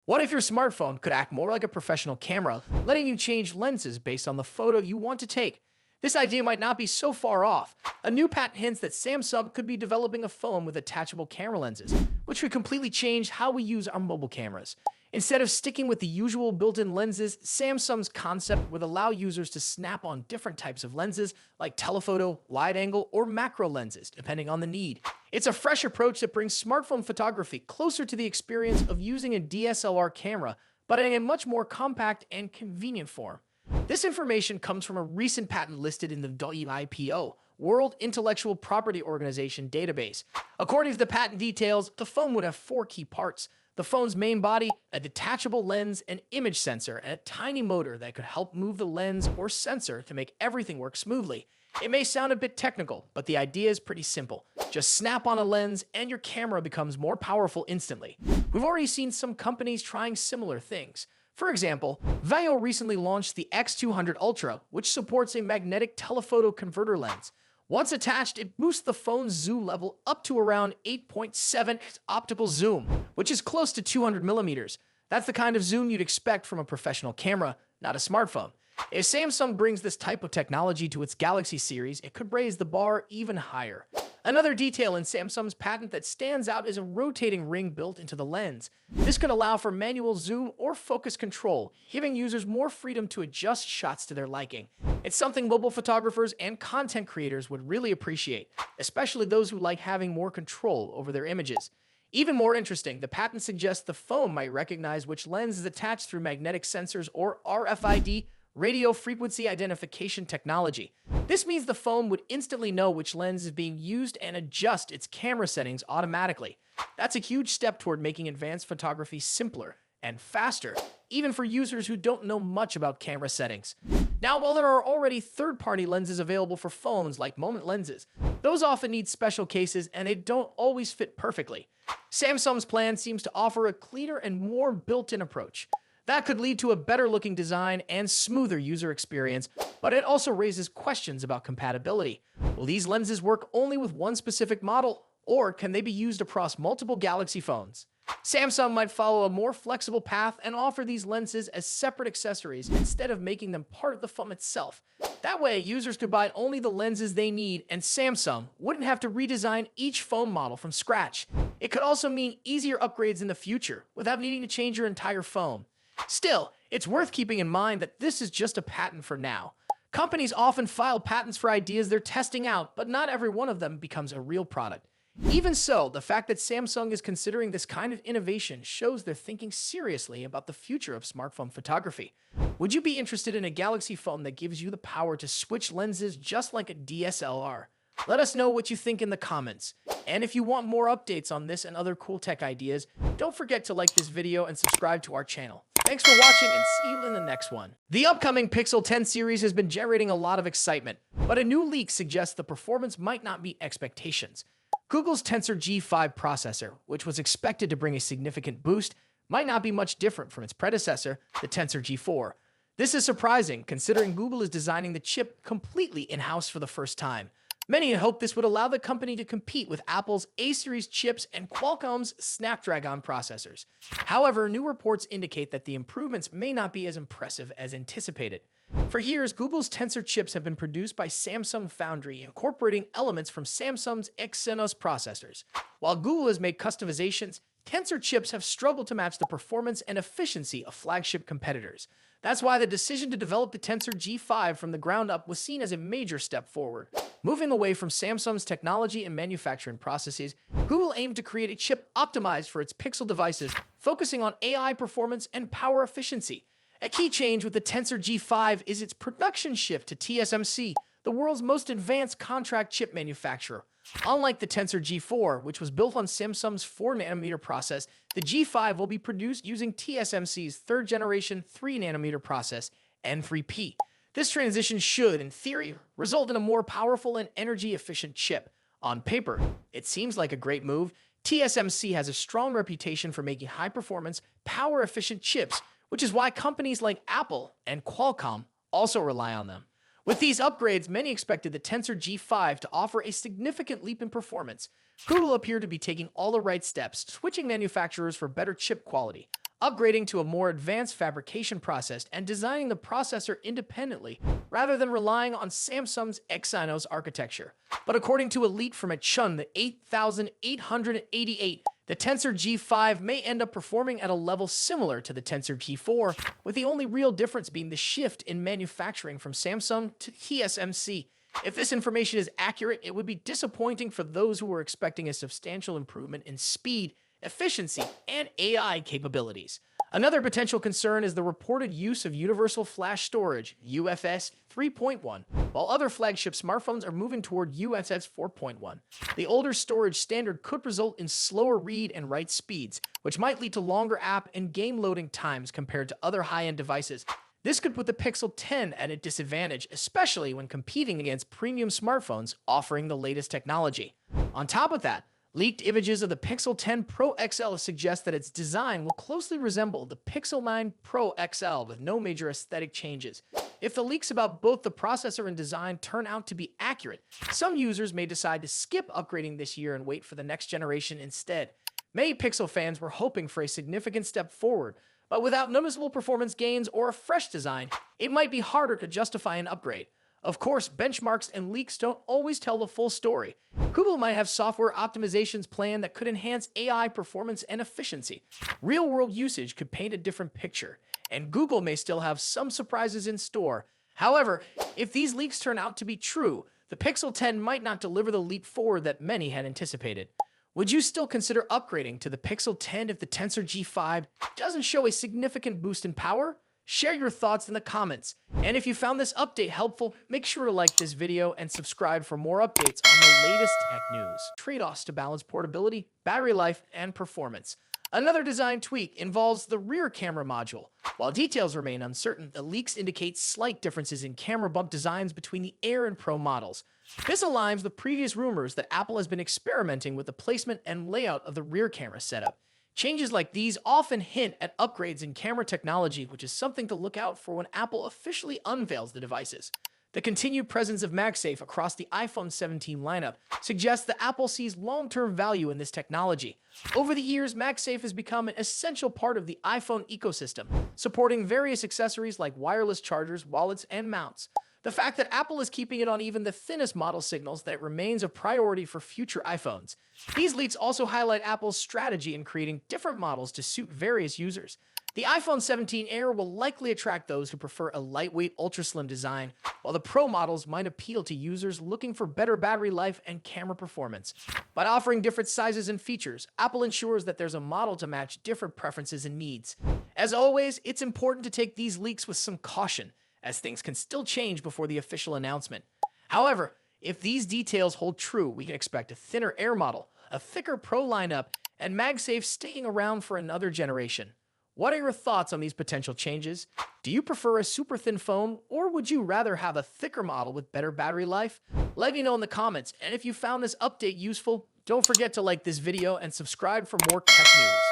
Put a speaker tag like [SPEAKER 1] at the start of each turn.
[SPEAKER 1] What if your smartphone could act more like a professional camera, letting you change lenses based on the photo you want to take? This idea might not be so far off. A new patent hints that Samsung could be developing a phone with attachable camera lenses, which would completely change how we use our mobile cameras. Instead of sticking with the usual built-in lenses, Samsung's concept would allow users to snap on different types of lenses like telephoto, wide-angle, or macro lenses, depending on the need. It's a fresh approach that brings smartphone photography closer to the experience of using a DSLR camera, but in a much more compact and convenient form. This information comes from a recent patent listed in the WIPO, World Intellectual Property Organization database. According to the patent details, the phone would have 4 key parts: the phone's main body, a detachable lens, an image sensor, and a tiny motor that could help move the lens or sensor to make everything work smoothly. It may sound a bit technical, but the idea is pretty simple. Just snap on a lens and your camera becomes more powerful instantly. We've already seen some companies trying similar things. For example, Vivo recently launched the X200 Ultra, which supports a magnetic telephoto converter lens. Once attached, it boosts the phone's zoom level up to around 8.7 optical zoom, which is close to 200 millimeters. That's the kind of zoom you'd expect from a professional camera, not a smartphone. If Samsung brings this type of technology to its Galaxy series, it could raise the bar even higher. Another detail in Samsung's patent that stands out is a rotating ring built into the lens. This could allow for manual zoom or focus control, giving users more freedom to adjust shots to their liking. It's something mobile photographers and content creators would really appreciate, especially those who like having more control over their images. Even more interesting, the patent suggests the phone might recognize which lens is attached through magnetic sensors or RFID, radio frequency identification technology. This means the phone would instantly know which lens is being used and adjust its camera settings automatically. That's a huge step toward making advanced photography simpler and faster, even for users who don't know much about camera settings. Now, while there are already third-party lenses available for phones like Moment lenses, those often need special cases and they don't always fit perfectly. Samsung's plan seems to offer a cleaner and more built-in approach. That could lead to a better-looking design and smoother user experience, but it also raises questions about compatibility. Will these lenses work only with one specific model, or can they be used across multiple Galaxy phones? Samsung might follow a more flexible path and offer these lenses as separate accessories instead of making them part of the phone itself. That way, users could buy only the lenses they need, and Samsung wouldn't have to redesign each phone model from scratch. It could also mean easier upgrades in the future without needing to change your entire phone. Still, it's worth keeping in mind that this is just a patent for now. Companies often file patents for ideas they're testing out, but not every one of them becomes a real product. Even so, the fact that Samsung is considering this kind of innovation shows they're thinking seriously about the future of smartphone photography. Would you be interested in a Galaxy phone that gives you the power to switch lenses just like a DSLR? Let us know what you think in the comments. And if you want more updates on this and other cool tech ideas, don't forget to like this video and subscribe to our channel. Thanks for watching and see you in the next one. The upcoming Pixel 10 series has been generating a lot of excitement, but a new leak suggests the performance might not meet expectations. Google's Tensor G5 processor, which was expected to bring a significant boost, might not be much different from its predecessor, the Tensor G4. This is surprising, considering Google is designing the chip completely in-house for the first time. Many had hoped this would allow the company to compete with Apple's A-series chips and Qualcomm's Snapdragon processors. However, new reports indicate that the improvements may not be as impressive as anticipated. For years, Google's Tensor chips have been produced by Samsung Foundry, incorporating elements from Samsung's Exynos processors. While Google has made customizations, Tensor chips have struggled to match the performance and efficiency of flagship competitors. That's why the decision to develop the Tensor G5 from the ground up was seen as a major step forward. Moving away from Samsung's technology and manufacturing processes, Google aimed to create a chip optimized for its Pixel devices, focusing on AI performance and power efficiency. A key change with the Tensor G5 is its production shift to TSMC, the world's most advanced contract chip manufacturer. Unlike the Tensor G4, which was built on Samsung's 4nm process, the G5 will be produced using TSMC's third-generation 3nm process, N3P. This transition should, in theory, result in a more powerful and energy-efficient chip. On paper, it seems like a great move. TSMC has a strong reputation for making high-performance, power-efficient chips, which is why companies like Apple and Qualcomm also rely on them. With these upgrades, many expected the Tensor G5 to offer a significant leap in performance. Google appeared to be taking all the right steps, switching manufacturers for better chip quality. upgrading to a more advanced fabrication process and designing the processor independently rather than relying on Samsung's Exynos architecture. But according to a leak from a Chun, the 8888, the Tensor G5 may end up performing at a level similar to the Tensor G4, with the only real difference being the shift in manufacturing from Samsung to TSMC. If this information is accurate, it would be disappointing for those who were expecting a substantial improvement in speed, efficiency, and AI capabilities. Another potential concern is the reported use of Universal Flash Storage, UFS 3.1, while other flagship smartphones are moving toward UFS 4.1. The older storage standard could result in slower read and write speeds, which might lead to longer app and game loading times compared to other high-end devices. This could put the Pixel 10 at a disadvantage, especially when competing against premium smartphones offering the latest technology. On top of that, leaked images of the Pixel 10 Pro XL suggest that its design will closely resemble the Pixel 9 Pro XL with no major aesthetic changes. If the leaks about both the processor and design turn out to be accurate, some users may decide to skip upgrading this year and wait for the next generation instead. Many Pixel fans were hoping for a significant step forward, but without noticeable performance gains or a fresh design, it might be harder to justify an upgrade. Of course, benchmarks and leaks don't always tell the full story. Google might have software optimizations planned that could enhance AI performance and efficiency. Real-world usage could paint a different picture, and Google may still have some surprises in store. However, if these leaks turn out to be true, the Pixel 10 might not deliver the leap forward that many had anticipated. Would you still consider upgrading to the Pixel 10 if the Tensor G5 doesn't show a significant boost in power? Share your thoughts in the comments. And if you found this update helpful, make sure to like this video and subscribe for more updates on the latest tech news. Trade-offs to balance portability, battery life, and performance. Another design tweak involves the rear camera module. While details remain uncertain, the leaks indicate slight differences in camera bump designs between the Air and Pro models. This aligns with previous rumors that Apple has been experimenting with the placement and layout of the rear camera setup. Changes like these often hint at upgrades in camera technology, which is something to look out for when Apple officially unveils the devices. The continued presence of MagSafe across the iPhone 17 lineup suggests that Apple sees long-term value in this technology. Over the years, MagSafe has become an essential part of the iPhone ecosystem, supporting various accessories like wireless chargers, wallets, and mounts. The fact that Apple is keeping it on even the thinnest model signals that it remains a priority for future iPhones. These leaks also highlight Apple's strategy in creating different models to suit various users. The iPhone 17 Air will likely attract those who prefer a lightweight, ultra-slim design, while the Pro models might appeal to users looking for better battery life and camera performance. By offering different sizes and features, Apple ensures that there's a model to match different preferences and needs. As always, it's important to take these leaks with some caution, as things can still change before the official announcement. However, if these details hold true, we can expect a thinner Air model, a thicker Pro lineup, and MagSafe staying around for another generation. What are your thoughts on these potential changes? Do you prefer a super thin phone, or would you rather have a thicker model with better battery life? Let me know in the comments, and if you found this update useful, don't forget to like this video and subscribe for more tech news.